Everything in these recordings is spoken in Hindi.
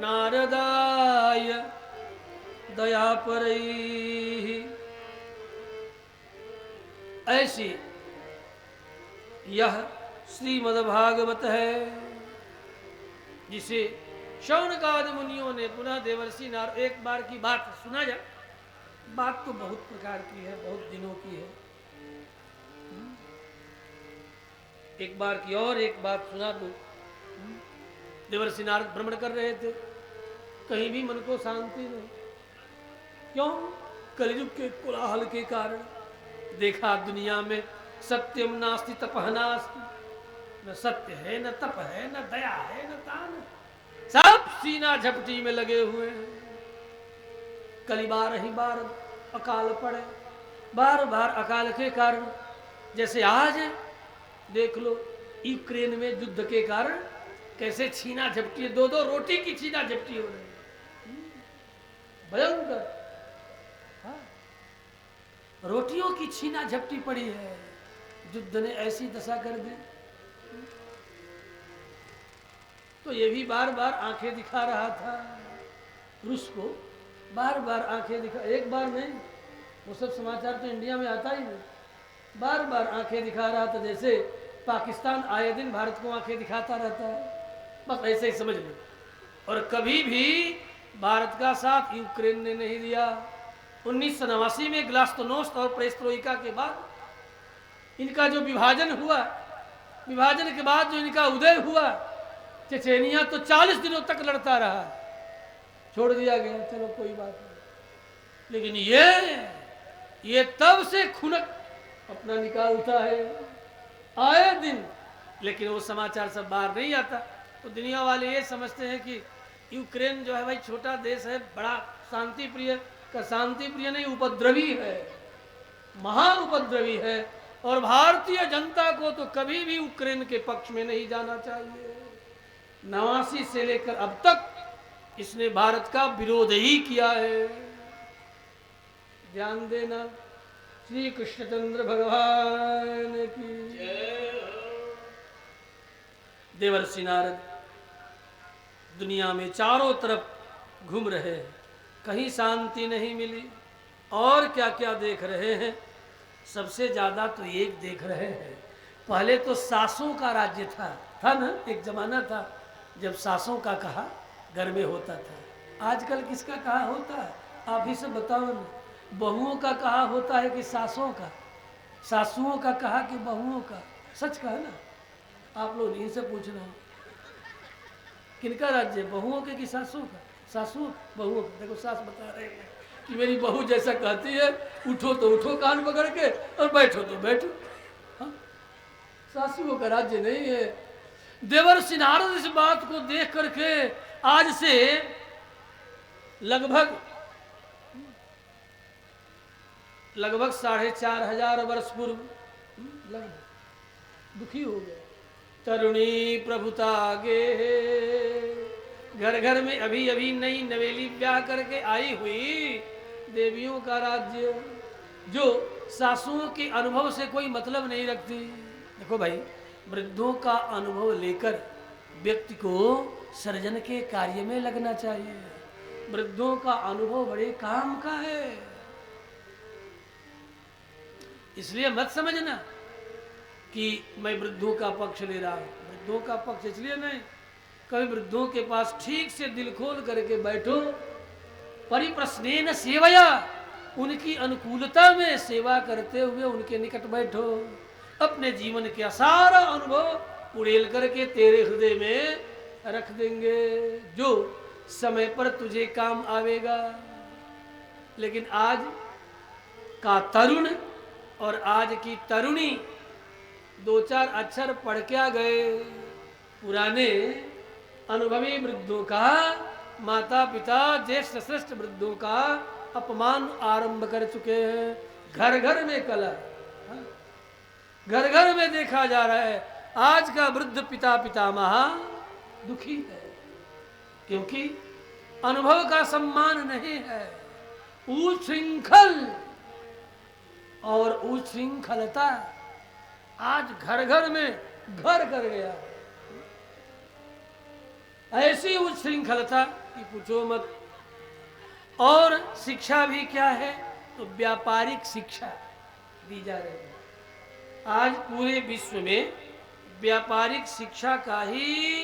नारदाय दया परैहि। ऐसी यह श्रीमद्भागवत है, जिसे शौनकादि मुनियों ने पुनः देवर्षि नारद। एक बार की बात सुना जाए, बात तो बहुत प्रकार की है, बहुत दिनों की है। एक बार की और एक बात सुना दो। देवर्षि नारद भ्रमण कर रहे थे, कहीं भी मन को शांति नहीं। क्यों? कलियुग के कोलाहल के कारण। देखा दुनिया में सत्यम नास्ति तपः नास्ति, न सत्य है, न तप है, न दया है, न दान है। सब सीना झपटी में लगे हुए हैं। कली बार ही बार अकाल पड़े, बार बार अकाल के कारण। जैसे आज देख लो यूक्रेन में युद्ध के कारण कैसे छीना झपटी, दो दो रोटी की छीना झपटी हो रही है, भयंकर। हाँ? रोटियों की छीना झपटी पड़ी है, युद्ध ने ऐसी दशा कर दी। तो ये भी बार बार आंखें दिखा रहा था रूस को, बार बार आंखें दिखा, एक बार नहीं, वो सब समाचार तो इंडिया में आता ही नहीं। बार बार आंखें दिखा रहा था, जैसे पाकिस्तान आए दिन भारत को आंखें दिखाता रहता है, बस ऐसे ही समझ लो। और कभी भी भारत का साथ यूक्रेन ने नहीं दिया। 1989 में ग्लास्तनोस्त और पेरेस्ट्रोइका के बाद इनका जो विभाजन हुआ, विभाजन के बाद जो इनका उदय हुआ, चेचेनिया तो 40 दिनों तक लड़ता रहा, छोड़ दिया गया, चलो कोई बात नहीं। लेकिन ये तब से खुनक अपना निकालता है आए दिन, लेकिन वो समाचार सब बाहर नहीं आता। तो दुनिया वाले ये समझते हैं कि यूक्रेन जो है भाई छोटा देश है, बड़ा शांति प्रिय का, शांति प्रिय नहीं, उपद्रवी है, महाउपद्रवी है। और भारतीय जनता को तो कभी भी यूक्रेन के पक्ष में नहीं जाना चाहिए। 89 से लेकर अब तक इसने भारत का विरोध ही किया है। ध्यान देना। श्री कृष्णचंद्र भगवान की जय। देवर्षि नारद दुनिया में चारों तरफ घूम रहे हैं, कहीं शांति नहीं मिली। और क्या क्या देख रहे हैं? सबसे ज्यादा तो एक देख रहे हैं, पहले तो सासों का राज्य था ना, एक जमाना था जब सासों का कहा घर में होता था। आजकल किसका कहा होता है? आप ही सब बताओ ना। बहुओं का कहा होता है कि सासों का? सासुओं का कहा कि बहुओं का? सच कहा ना, आप लोग इनसे पूछ रहे हो किनका राज्य, बहुओं के कि सासुओं का? सासू बहुओं का। देखो सास बता रहे हैं कि मेरी बहू जैसा कहती है, उठो तो उठो कान पकड़ के, और बैठो तो बैठो। हाँ? सासुओं का राज्य नहीं है। देवर्षि नारद इस बात को देख करके आज से लगभग 4,500 वर्ष पूर्व लगभग दुखी हो गए। तरुणी प्रभुता गे, घर घर में अभी अभी नई नवेली ब्याह करके आई हुई देवियों का राज्य, जो सासुओं के अनुभव से कोई मतलब नहीं रखती। देखो भाई, वृद्धों का अनुभव लेकर व्यक्ति को सृजन के कार्य में लगना चाहिए। वृद्धों का अनुभव बड़े काम का है। इसलिए मत समझना कि मैं वृद्धों का पक्ष ले रहा हूं। वृद्धों का पक्ष इसलिए नहीं, कभी वृद्धों के पास ठीक से दिल खोल करके बैठो, परिप्रश्नेन सेवया, उनकी अनुकूलता में सेवा करते हुए उनके निकट बैठो। अपने जीवन का सारा अनुभव उड़ेल करके तेरे हृदय में रख देंगे, जो समय पर तुझे काम आवेगा। लेकिन आज का तरुण और आज की तरुणी 2-4 अक्षर पढ़ क्या गए। पुराने अनुभवी वृद्धों का, माता पिता ज्येष्ठ श्रेष्ठ वृद्धों का अपमान आरंभ कर चुके हैं। घर घर में कला, घर घर में देखा जा रहा है। आज का वृद्ध पिता पितामह दुखी है, क्योंकि अनुभव का सम्मान नहीं है। उच्छृंखल और उच्छृंखलता आज घर घर में घर कर गया। ऐसी उच्छृंखलता कि पूछो मत। और शिक्षा भी क्या है, तो व्यापारिक शिक्षा दी जा रही है। आज पूरे विश्व में व्यापारिक शिक्षा का ही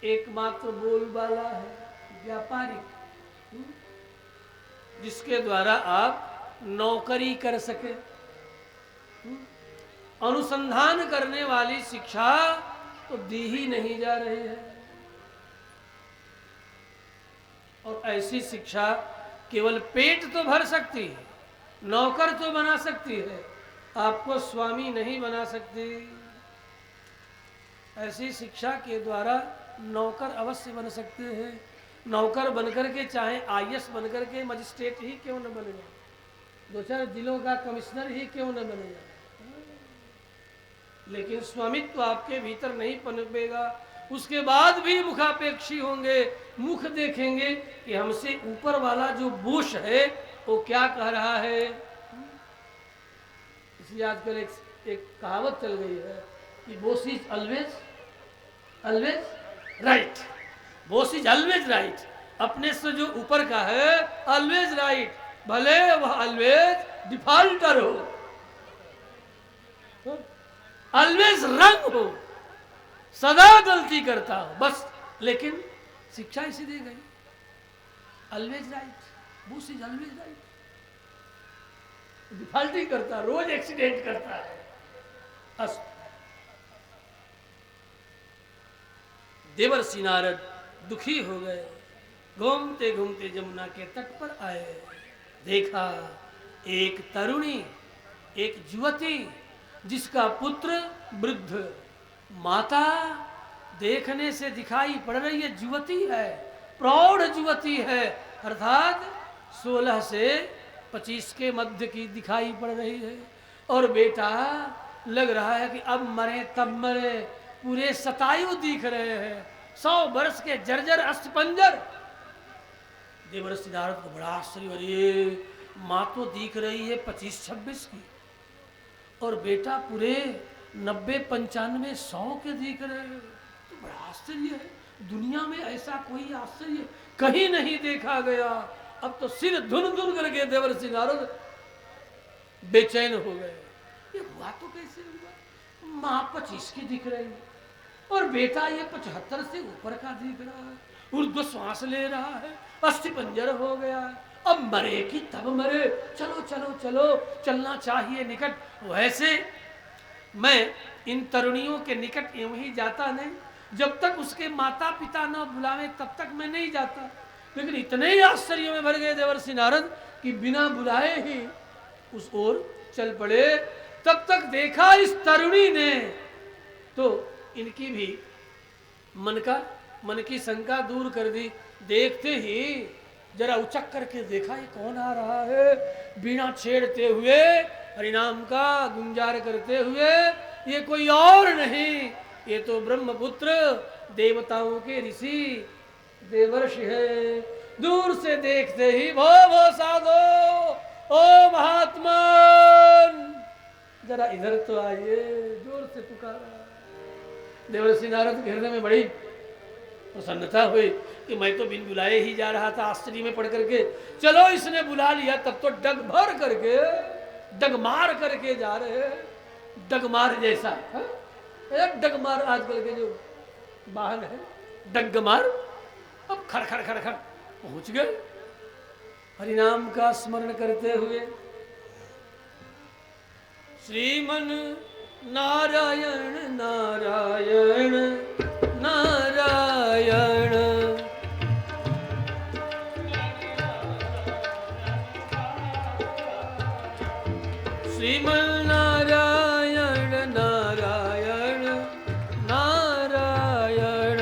एकमात्र बोलबाला है, व्यापारिक, जिसके द्वारा आप नौकरी कर सके। अनुसंधान करने वाली शिक्षा तो दी ही नहीं जा रही है। और ऐसी शिक्षा केवल पेट तो भर सकती है, नौकर तो बना सकती है, आपको स्वामी नहीं बना सकती। ऐसी शिक्षा के द्वारा नौकर अवश्य बन सकते हैं। नौकर बनकर के चाहे आईएएस बनकर के मजिस्ट्रेट ही क्यों न बने, 2-4 जिलों का कमिश्नर ही क्यों न बनेगा, लेकिन स्वामित्व आपके भीतर नहीं पनपेगा। उसके बाद भी मुखापेक्षी होंगे, मुख देखेंगे कि हमसे ऊपर वाला जो बोस है वो क्या कह रहा है। इसलिए आजकल एक कहावत चल गई है कि Bose is always right, Bose is always right. अपने से जो ऊपर का है ऑलवेज राइट, भले वह ऑलवेज डिफॉल्टर हो, ऑलवेज रंग हो, सदा गलती करता हो, बस। लेकिन शिक्षा इसी दी गई, always right, Bose is always right. Defaulting करता, रोज एक्सीडेंट करता है। देवर्षि नारद दुखी हो गए, घूमते घूमते जमुना के तट पर आए। देखा एक तरुणी, एक युवती जिसका पुत्र वृद्ध, माता देखने से दिखाई पड़ रही है, युवती है, प्रौढ़ युवती है, अर्थात 16 से 25 के मध्य की दिखाई पड़ रही है। और बेटा लग रहा है कि अब मरे तब मरे, पूरे शतायु दिख रहे हैं, 100 वर्ष के जर्जर अस्थिपंजर। देवर्षि नारद को बड़ा आश्चर्य, अरे माँ तो दिख रही है 25-26 की, और बेटा पूरे 90-95 100 के दिख रहे हैं, तो बड़ा आश्चर्य है। दुनिया में ऐसा कोई आश्चर्य कहीं नहीं देखा गया। अब तो सिर धुन धुन करके देवर्षि नारद बेचैन हो गए। ये हुआ तो कैसे हुआ, माँ 25 की दिख रही है और बेटा ये 75 से ऊपर का दिख रहा है, ऊर्ध्व श्वास ले रहा है, अस्थिपंजर हो गया है, अब मरे कि तब मरे, चलो चलो चलो, चलना चाहिए निकट। वैसे मैं इन तरुणियों के निकट यूं ही जाता नहीं, जब तक उसके माता पिता न बुलावे तब तक मैं नहीं जाता। लेकिन इतने ही आश्चर्य में भर गए देवर्षि नारद कि बिना बुलाए ही उस ओर चल पड़े। तब तक देखा इस तरुणी ने तो इनकी भी मन की शंका दूर कर दी। देखते ही जरा उचक करके देखा ये कौन आ रहा है, बीणा छेड़ते हुए, हरिनाम का गुंजार करते हुए। ये कोई और नहीं, ये तो ब्रह्मपुत्र देवताओं के ऋषि देवर्षि है। दूर से देखते ही भो भो साधो, ओ महात्मन जरा इधर तो आइए, जोर से पुकारा। देवर्षि नारद के हृदय में बड़ी प्रसन्नता हुई कि मैं तो बिन बुलाए ही जा रहा था, आश्चर्य में पड़ करके, चलो इसने बुला लिया तब तो डग भर करके, डगमार करके जा रहे, डगमार जैसा है? एक डगमार आजकल के जो वाहन है, डगमार, अब खड़ खड़ खड़ खड़ पहुंच गए हरिनाम का स्मरण करते हुए। श्रीमन नारायण नारायण नारायण, श्रीमन नारायण नारायण नारायण,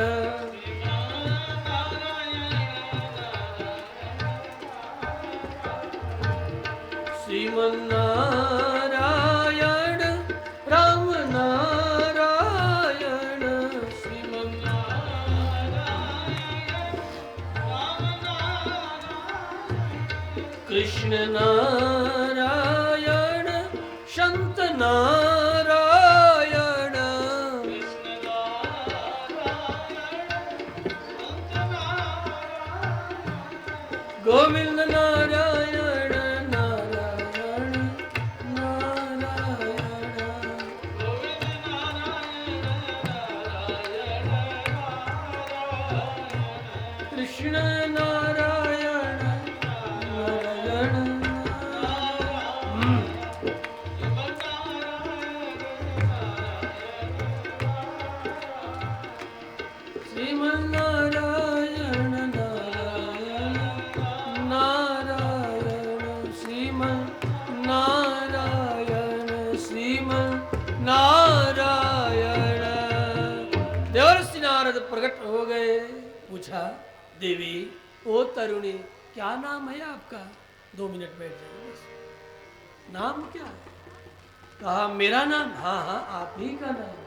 श्रीमन नारायण राम नारायण, श्रीमन कृष्ण नारायण संत नारायण, गोविंद नारायण नारायण नारायण, कृष्ण नारायण नारायण। श्रीमन्नारायण नारायण नारायण, श्रीमन्नारायण श्रीमन्नारायण। देवर्षि नारद प्रकट हो गए। पूछा, देवी ओ तरुणी, क्या नाम है आपका? 2 मिनट बैठ जाइए बस। नाम क्या है? कहा मेरा नाम, हाँ हाँ आप ही का नाम।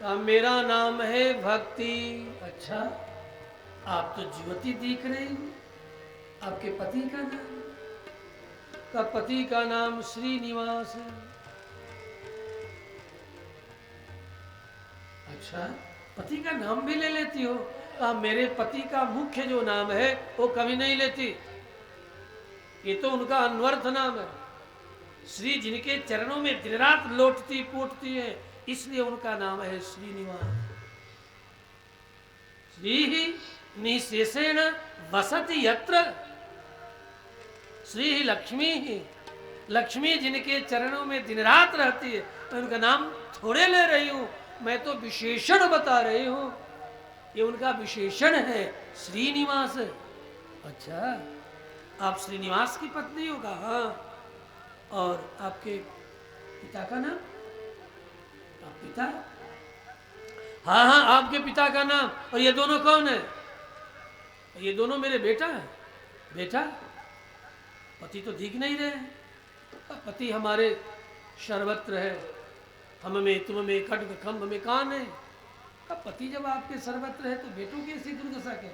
कहा मेरा नाम है भक्ति। अच्छा, आप तो युवती दिख रही हो, आपके पति का नाम? का पति का नाम श्रीनिवास है। अच्छा, पति का नाम भी ले लेती हो? कहा मेरे पति का मुख्य जो नाम है वो कभी नहीं लेती, ये तो उनका अनवर्थ नाम है। श्री जिनके चरणों में दिन रात लौटती पोटती है, इसलिए उनका नाम है श्रीनिवास। श्री निशेषेण वसति यत्र, श्री लक्ष्मी ही, लक्ष्मी जिनके चरणों में दिन रात रहती है, मैं उनका नाम थोड़े ले रही हूं, मैं तो विशेषण बता रही हूं। ये उनका विशेषण है श्रीनिवास। अच्छा, आप श्रीनिवास की पत्नी होगा? हाँ। और आपके पिता का नाम? आप पिता? हाँ हाँ, आपके पिता का नाम। और ये दोनों कौन है? ये दोनों मेरे बेटा है। बेटा? पति तो दिख नहीं रहे। पति हमारे सर्वत्र है, हम में तुम में खड्ग खम्भ में कान है। पति जब आपके सर्वत्र है तो बेटों की ऐसी दुर्दशा के?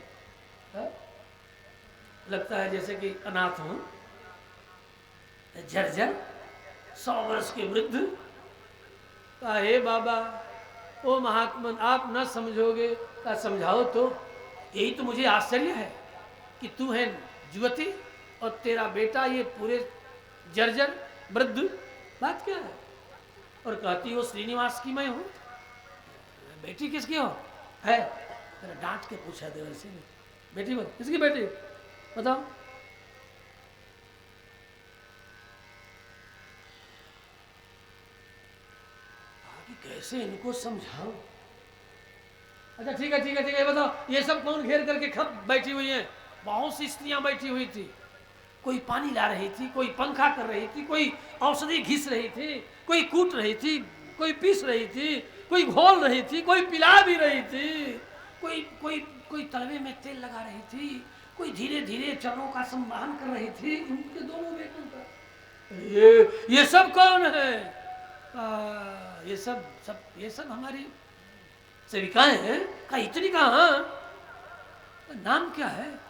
लगता है जैसे कि अनाथ हूं, जर्जर 100 वर्ष के वृद्ध। कहा हे बाबा, ओ महात्मन, आप न समझोगे? कहा समझाओ तो। यही तो मुझे आश्चर्य है कि तू है युवती और तेरा बेटा ये पूरे जर्जर वृद्ध। बात क्या है? और कहती हो श्रीनिवास की मैं हूं। बेटी किसकी हो? है तेरा डांट के पूछा देवर्षि ने। बेटी बोल, किसकी बेटी बताओ? कैसे इनको समझाऊं? अच्छा ठीक है ठीक है ठीक है, बताओ ये सब कौन घेर करके खप बैठी हुई हैं? बहुत सी स्त्रियां बैठी हुई थी। कोई पानी ला रही थी, कोई पंखा कर रही थी, कोई औषधि घिस रही थी, कोई कूट रही थी, कोई पीस रही थी, कोई घोल रही थी, कोई पिला भी रही थी, कोई कोई कोई तलवे में तेल लगा रही थी, कोई धीरे धीरे चरणों का संवाहन कर रही थी। उनके दोनों बेटों का ये सब कौन है? ये सब हमारी सेविकाएं हैं। का इतनी कहाँ? नाम क्या है?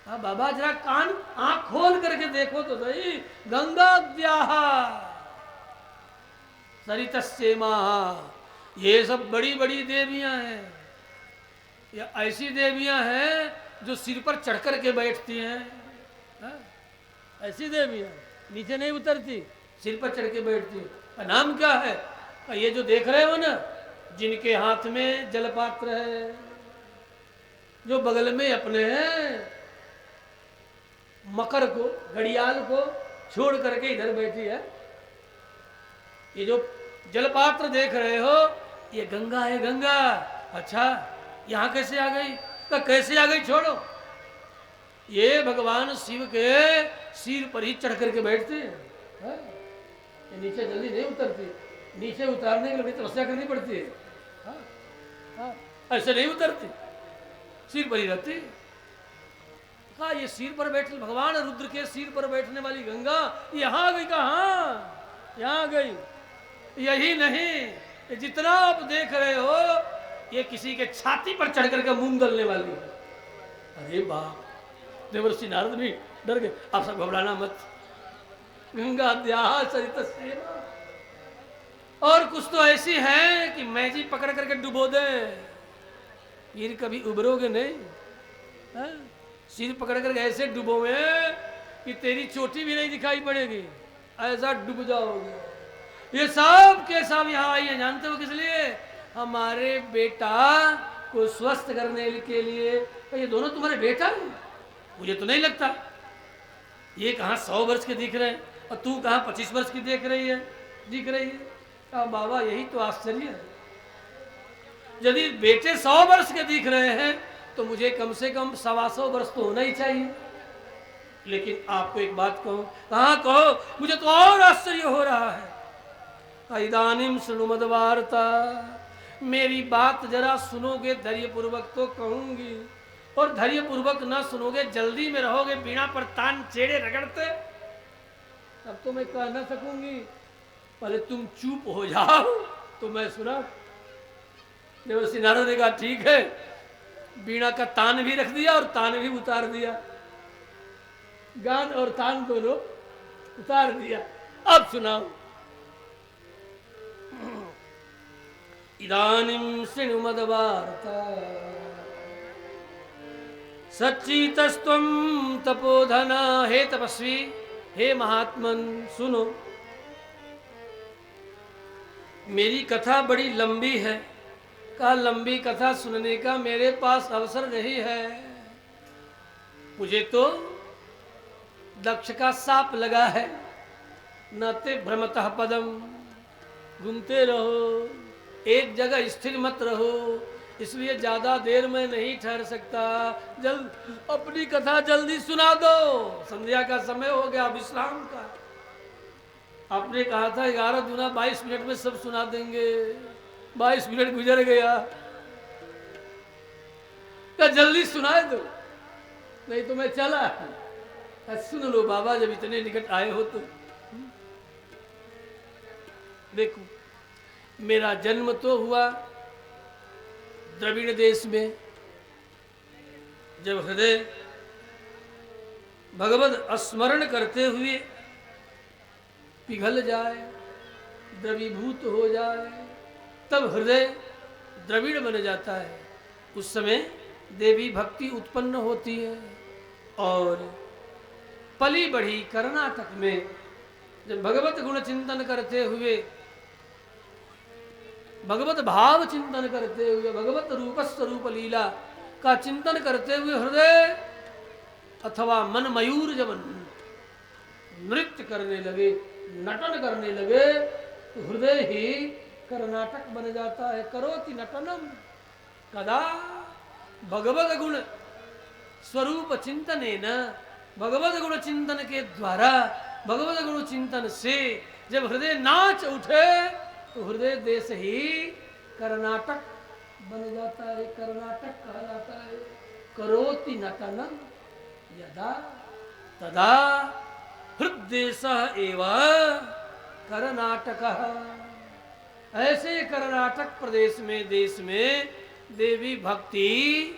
बाबा जरा कान आंख खोल करके देखो तो सही। गंगाद्याहा सरितस्येमा, ये सब बड़ी बड़ी देवियां हैं। ये ऐसी देवियां हैं जो सिर पर चढ़ कर के बैठती हैं। ऐसी देवियां नीचे नहीं उतरती, सिर पर चढ़ के बैठती है। नाम क्या है? ये जो देख रहे हो ना, जिनके हाथ में जलपात्र है, जो बगल में अपने हैं, मकर को, घड़ियाल को छोड़ करके इधर बैठी है। ये जो जलपात्र देख रहे हो, ये गंगा है, गंगा। अच्छा, यहां कैसे आ गई? तो कैसे आ गई छोड़ो, ये भगवान शिव के सिर पर ही चढ़ करके बैठते हैं। ये नीचे जल्दी नहीं उतरती, नीचे उतारने के लिए तपस्या करनी पड़ती है। ऐसे नहीं उतरती, सिर पर ही रहती। कहा ये सिर पर बैठे भगवान रुद्र के सिर पर बैठने वाली गंगा यहाँ गई। कहाँ यहाँ गई? यही नहीं, ये जितना आप देख रहे हो, ये किसी के छाती पर चढ़ करके मूंग दलने वाली है। अरे बाप, देवर्षि नारद भी डर गए। आप सब घबराना मत। गंगा द्याहा सरितस्येमा, और कुछ तो ऐसी है कि मैजी पकड़ करके डुबो दे, फिर कभी उबरोगे नहीं। सिर पकड़ कर ऐसे डुबोए कि तेरी चोटी भी नहीं दिखाई पड़ेगी, ऐसा डूब जाओगे। ये सब के सब यहाँ आई है, जानते हो किस लिए? हमारे बेटा को स्वस्थ करने के लिए। तो ये दोनों तुम्हारे बेटा है? मुझे तो नहीं लगता। ये कहाँ 100 वर्ष के दिख रहे हैं और तू कहाँ 25 वर्ष की दिख रही है। कहा बाबा यही तो आश्चर्य है, यदि बेटे 100 वर्ष के दिख रहे हैं तो मुझे कम से कम 125 वर्ष तो होना ही चाहिए। लेकिन आपको एक बात कहूं, कहाँ कहो, मुझे तो और आश्चर्य हो रहा है। इदानीम शृणुमद वार्ता, मेरी बात जरा सुनोगे धैर्यपूर्वक तो कहूंगी, और धैर्यपूर्वक ना सुनोगे, जल्दी में रहोगे, बीणा पर तान चेड़े रगड़ते, तब तो मैं कह ना सकूंगी। पहले तुम चुप हो जाओ तो मैं सुना। देवर्षि नारद ने कहा ठीक है, बीणा का तान भी रख दिया और तान भी उतार दिया, गान और तान दोनों उतार दिया। अब सुनाओ। इदानीं शृणुमद वार्ता, सच्चितस्त्वं तपोधना। हे तपस्वी, हे महात्मन, सुनो, मेरी कथा बड़ी लंबी है। कहा लंबी कथा सुनने का मेरे पास अवसर नहीं है, मुझे तो दक्ष का साप लगा है। नते भ्रमतः पदम, घूमते रहो, एक जगह स्थिर मत रहो, इसलिए ज्यादा देर में नहीं ठहर सकता। जल्द अपनी कथा जल्दी सुना दो, संध्या का समय हो गया, विश्राम का। आपने कहा था 11 दूना 22 मिनट में सब सुना देंगे, 22 मिनट गुजर गया। क्या जल्दी सुनाए दो, नहीं तो मैं चला। सुन लो बाबा, जब इतने निकट आए हो तो। देखो, मेरा जन्म तो हुआ द्रविड़ देश में। जब हृदय भगवत स्मरण करते हुए पिघल जाए, द्रवीभूत हो जाए, तब हृदय द्रविड़ बन जाता है। उस समय देवी भक्ति उत्पन्न होती है। और पली बढ़ी कर्नाटक में जब भगवत गुण चिंतन करते हुए, भगवत भाव चिंतन करते हुए, भगवत रूप स्वरूप लीला का चिंतन करते हुए हृदय अथवा मन मयूर जब नृत्य करने लगे, नटन करने लगे, तो हृदय ही कर्नाटक बन जाता है। करोति नटनम कदा भगवत गुण स्वरूप चिंतनेन, भगवत गुण चिंतन के द्वारा, भगवत गुण चिंतन से जब हृदय नाच उठे तो हृदय देश ही कर्नाटक बन जाता है, कर्नाटक कहा जाता है। करोति नटनम यदा तदा हृदेश एवं कर्नाटक। ऐसे कर्नाटक प्रदेश में, देश में देवी भक्ति,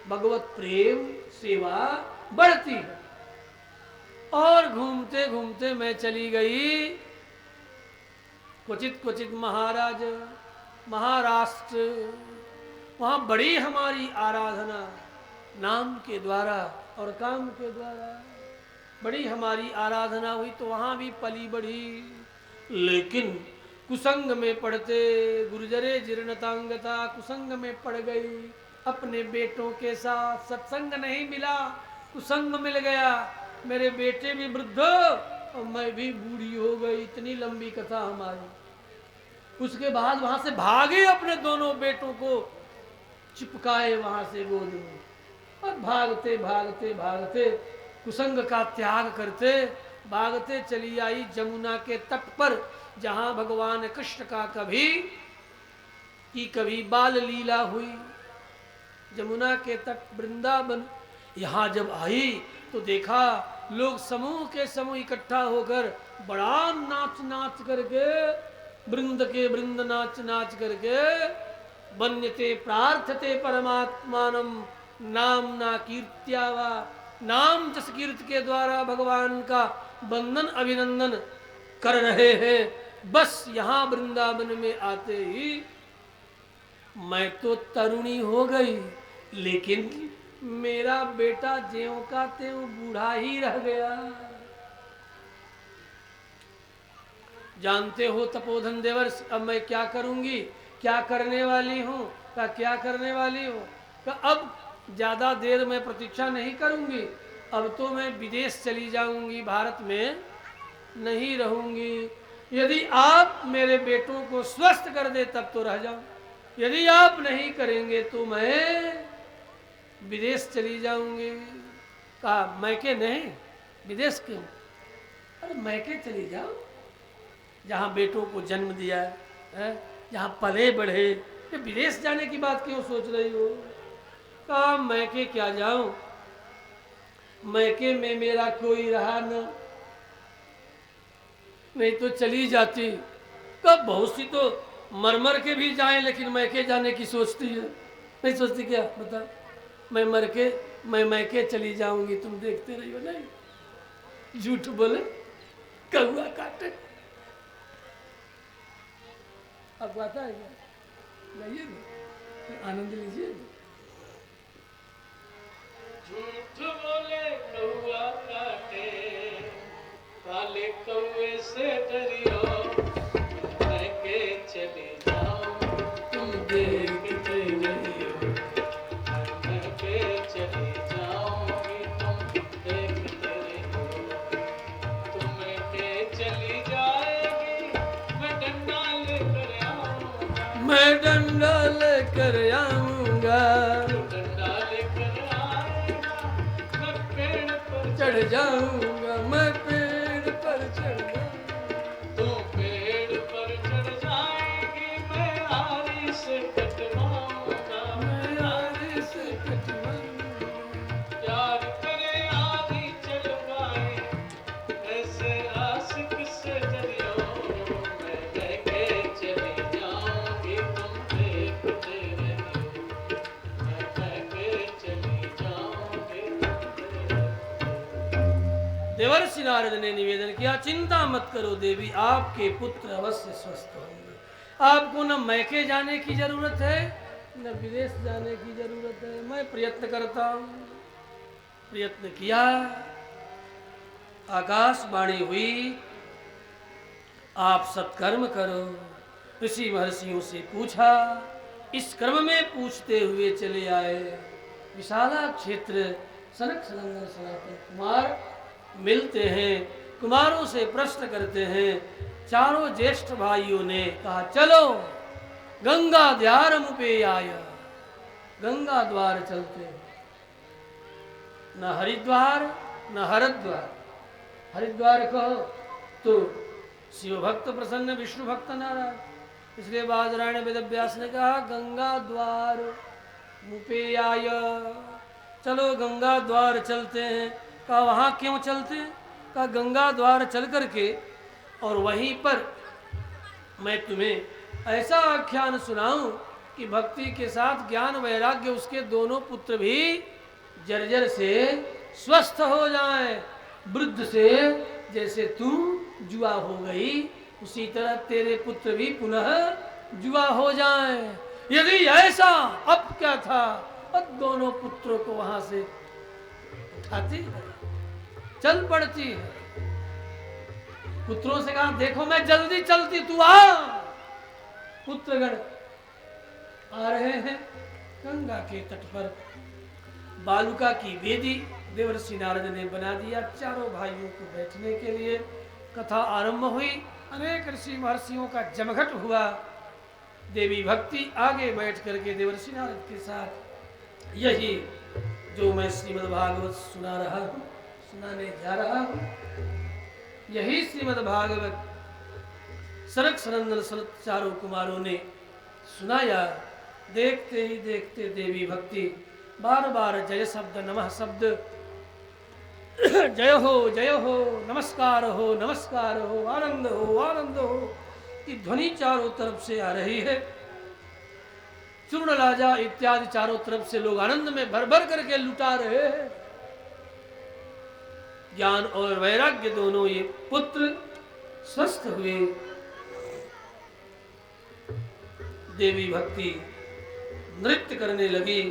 भगवत प्रेम, सेवा बढ़ती है। और घूमते घूमते मैं चली गई क्वचित क्वचित महाराज, महाराष्ट्र। वहाँ बड़ी हमारी आराधना नाम के द्वारा और काम के द्वारा बड़ी हमारी आराधना हुई, तो वहाँ भी पली बढ़ी। लेकिन कुसंग में पढ़ते, गुर्जरे जीर्णतांगता, कुसंग में पड़ गई। अपने बेटों के साथ सत्संग नहीं मिला, कुसंग मिल गया। मेरे बेटे भी वृद्ध और मैं भी बूढ़ी हो गई। इतनी लंबी कथा हमारी। उसके बाद वहां से भागे, अपने दोनों बेटों को चिपकाए वहां से गोद में, और भागते भागते भागते कुसंग का त्याग करते भागते चली आई जमुना के तट पर, जहां भगवान कृष्ण का कभी बाल लीला हुई। जमुना के तट वृंदावन। यहाँ जब आई तो देखा लोग समूह के समूह इकट्ठा होकर बड़ा नाच नाच करके, वृंद के वृंद नाच नाच करके, वन्यते प्रार्थते परमात्मानम नामना कीर्त्यावा, नाम जस कीर्त के द्वारा भगवान का वंदन अभिनंदन कर रहे हैं। बस यहाँ वृंदावन में आते ही मैं तो तरुणी हो गई, लेकिन मेरा बेटा ज्यों का त्यों बूढ़ा ही रह गया। जानते हो तपोधन देवर्ष, अब मैं क्या करूंगी, क्या करने वाली हूँ? का क्या करने वाली हूँ? का अब ज़्यादा देर मैं प्रतीक्षा नहीं करूंगी, अब तो मैं विदेश चली जाऊंगी, भारत में नहीं रहूंगी। यदि आप मेरे बेटों को स्वस्थ कर दे तब तो रह जाऊं, यदि आप नहीं करेंगे तो मैं विदेश चली जाऊंगी। कहा मैके नहीं, विदेश क्यों? अरे मैके चली जाओ, जहाँ बेटों को जन्म दिया है, जहाँ पले बढ़े, ये विदेश जाने की बात क्यों सोच रही हो? कहा मैके क्या जाऊं, मैके में मेरा कोई रहा न, नहीं तो चली जाती। कब बहुत सी तो मर मर के भी जाएं, लेकिन मैके जाने की सोचती है, नहीं सोचती क्या? बता, मैं मर के मैं मैके चली जाऊंगी, तुम देखते रहियो। नहीं, झूठ बोले कौआ काटे। आपको आता है क्या? गाइए, आनंद लीजिए। झूठ बोले कौआ काटे, काले कौए से डरियो, मैके चली जाओ तुम देखते रहियो, मैके चली जाओगी तुम देखते रहियो, तुम मैके चली जाएगी, मैं डंडा लेकर आऊंगा, मैं डंडा लेकर आऊंगा, डंडा लेकर आएगा, मैं पेड़ पर चढ़ जाऊंगा, मैं पेड़ पर चढ़ जाऊंगा। तू पेड़ पर चढ़ जाएगी, मैं आरी से कटवाऊंगा, मैं आरी से कटवाऊंगा। प्यार करे आरी चल पाए, ऐसे आशिक से डरियो, मैं लेके चली जाऊंगी, तुम देखते रहियो, मैं लेके चली जाऊंगी, देवर्षि नारद ने निवेदन किया, चिंता मत करो देवी, आपके पुत्र अवश्य स्वस्थ होंगे। आपको न मैके जाने की जरूरत है, न विदेश जाने की जरूरत है। मैं प्रयत्न करता हूँ। प्रयत्न किया, आकाशवाणी हुई, आप सत्कर्म करो। ऋषि महर्षियों से पूछा, इस क्रम में पूछते हुए चले आए। विशाला क्षेत्र, सनक सनंदन सनातन कुमार मिलते हैं, कुमारों से प्रश्न करते हैं। चारों ज्येष्ठ भाइयों ने कहा, चलो गंगा द्वार मुपे आय, गंगा द्वार चलते हैं। न हरिद्वार न हरद्वार, हरिद्वार कहो तो शिव भक्त प्रसन्न, विष्णु भक्त नारायण, इसलिए बादरायण वेदव्यास ने कहा गंगा द्वार मुपे आय, चलो गंगा द्वार चलते हैं। कहा वहाँ क्यों चलते हैं? कहा गंगा द्वार चल करके और वहीं पर मैं तुम्हें ऐसा आख्यान सुनाऊं कि भक्ति के साथ ज्ञान वैराग्य उसके दोनों पुत्र भी जर्जर से स्वस्थ हो जाएं। वृद्ध से जैसे तू जुआ हो गई, उसी तरह तेरे पुत्र भी पुनः जुआ हो जाएं। यदि ऐसा, अब क्या था, अब दोनों पुत्रों को वहां से उठाती है, चल पड़ती है। पुत्रों से कहा, देखो मैं जल्दी चलती, तू आ। पुत्रगण आ रहे हैं। गंगा के तट पर बालुका की वेदी देवर्षि नारद ने बना दिया चारों भाइयों को बैठने के लिए। कथा आरंभ हुई, अनेक ऋषि महर्षियों का जमघट हुआ। देवी भक्ति आगे बैठ करके देवर्षि नारद के साथ यही जो मैं श्रीमद् भागवत सुनाने जा रहा हूँ, यही श्रीमद् भागवत सनक सनंदन सनत चारों कुमारों ने सुनाया। देखते ही देखते देवी भक्ति बार बार जय शब्द, नमः शब्द, जय हो, नमस्कार हो, आनंद हो, ये ध्वनि चारों तरफ से आ रही है। चूर्ण लाजा इत्यादि चारों तरफ से लोग आनंद में भर भर करके लुटा रहे हैं। ज्ञान और वैराग्य दोनों ये पुत्र स्वस्थ हुए। देवी भक्ति नृत्य करने लगी,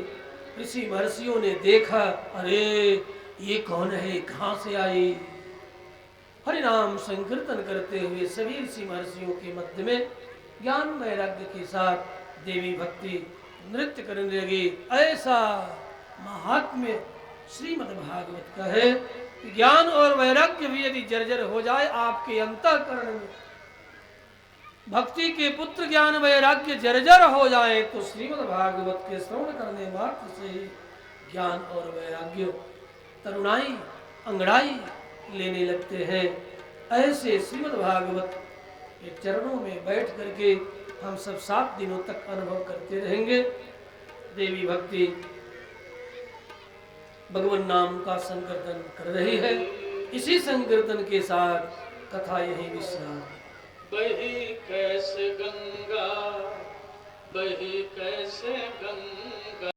ऋषि महर्षियों ने देखा, अरे ये कौन है, कहां से आई। हरिनाम संकीर्तन करते हुए सभी ऋषि महर्षियों के मध्य में ज्ञान वैराग्य के साथ देवी भक्ति नृत्य करने लगी। ऐसा महात्म्य श्रीमद् भागवत का है कि ज्ञान और वैराग्य भी यदि जर्जर हो जाए आपके अंतःकरण में, भक्ति के पुत्र ज्ञान वैराग्य जर्जर हो जाए, तो श्रीमद् भागवत के श्रवण करने मात्र से ही ज्ञान और वैराग्य तरुणाई अंगड़ाई लेने लगते हैं। ऐसे श्रीमद् भागवत के चरणों में बैठ करके हम सब 7 दिनों तक अनुभव करते रहेंगे। देवी भक्ति भगवान नाम का संकीर्तन कर रही है। इसी संकीर्तन के साथ कथा यही विश्राम। बही कैसे गंगा, बही कैसे गंगा।